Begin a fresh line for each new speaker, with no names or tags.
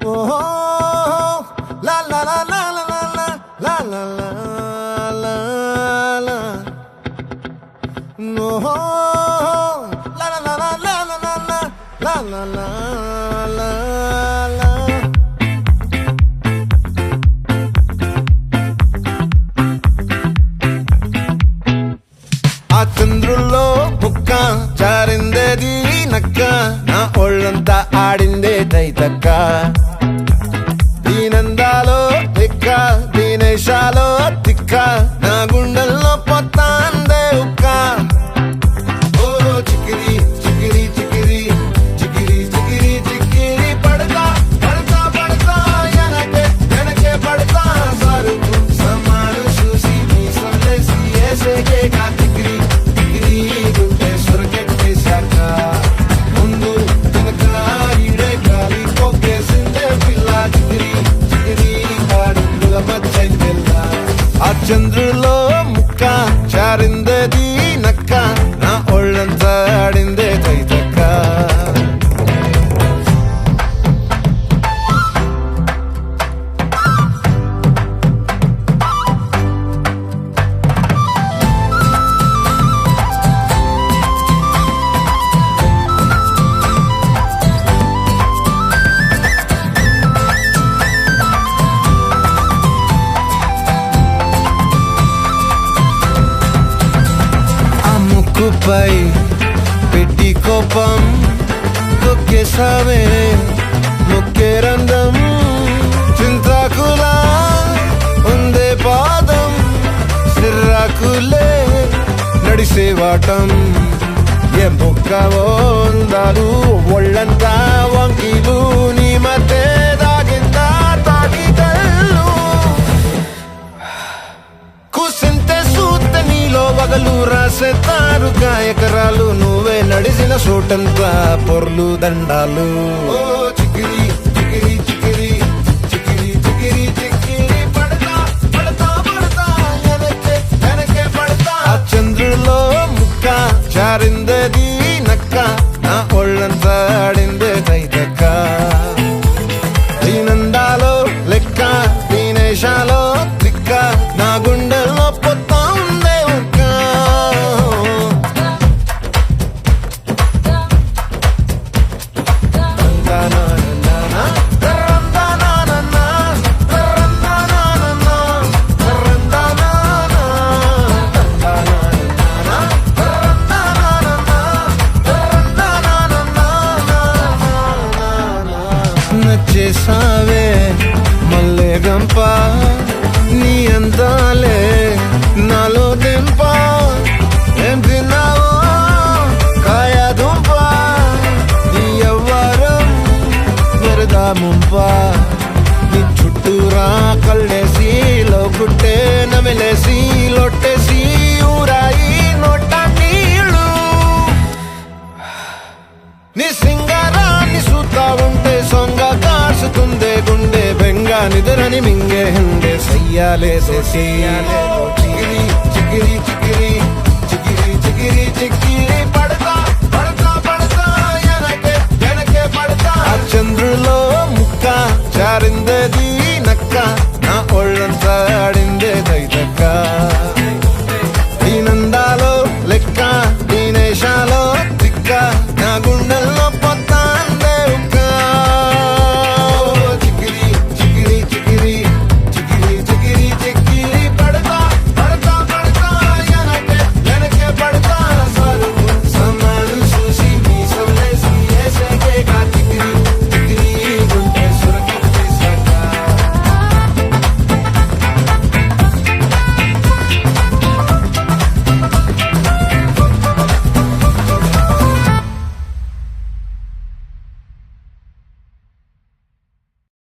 Oh, la la la la la la la la la la la. No, la la la la la la la la la la la. ఆ చంద్రుల్లో బుక్క జారిందేది నక్క నా ఒళ్ళంతా ఆడిందే తైతక్క దీనందాలో తిక్క దీనేశాలో తిక్క నా గుండెల్లో పొత్తాందే ఉక్క ఓ చికిరి చికిరి చికిరి చికిరి చికిరి చికిరి పడతా పడతా పడతా ఎనకే ఎనకే పడతా సరుకు సమాను చూసి నీ సందేశి ఏసేకే కా చికిరి చికిరి గుండె సొరకెట్టేశాక ముందు వెనక ఈడే గాలి కొక్కేసిందే పిల్ల చికిరి చికిరి అడుగుల మధ్య పిల్ల ఆ చంద్రులో ముక్క చారిందేది నక్క నా ఒళ్ళంతా ఆడిందే తైతక్క ముక్కుపై పెట్టి కోపం తొక్కేసావే ముక్కే రంగం చింతాకులా ఉందే పాదం సిర్రాకులే నడిసేవాటం ఏ బొక్కవో అందాలు ఒళ్ళంతా వంకీలు నీ మధ్య దాగిందా తాగిదల్లు కూసింతే సూత్తే నీలో వగలు రాసేతారు గాయకరాలు నువ్వే నడిసిన చోటంతా పొర్లు దండాలు ఓ చికిరి చికిరి చికిరి చికిరి చికిరి చికిరి పడతా పడతా పడతా ఎనకే ఎనకే పడతా ఆ చంద్రులో ముక్క చారిందేది నక్క నా ఒళ్ళంతా ఆడిందే తైతక్క దీనందాలో లెక్క దీనేశాలో తిక్క నా గుండెల్లో పొత్తా ఉందే ఉక్క నచ్చేసావే మల్లె గంప నీ అందాలే నాలో దింప ఏం తిన్నావో కాయ దుంప నీ ఎవ్వరం వరదా ముంప నీ చుట్టూరా కళ్ళేసి లోకుట్టే నమిలేసి లొట్టేసి ఊరాయి నోట నీళ్ళు నీ సింగారాన్ని చూస్తా ఉంటే సొంగ కాసుతుందే గుండె బెంగ నిద్రని మింగే హండే సయ్యాలే చికిరి చికిరి చికిరి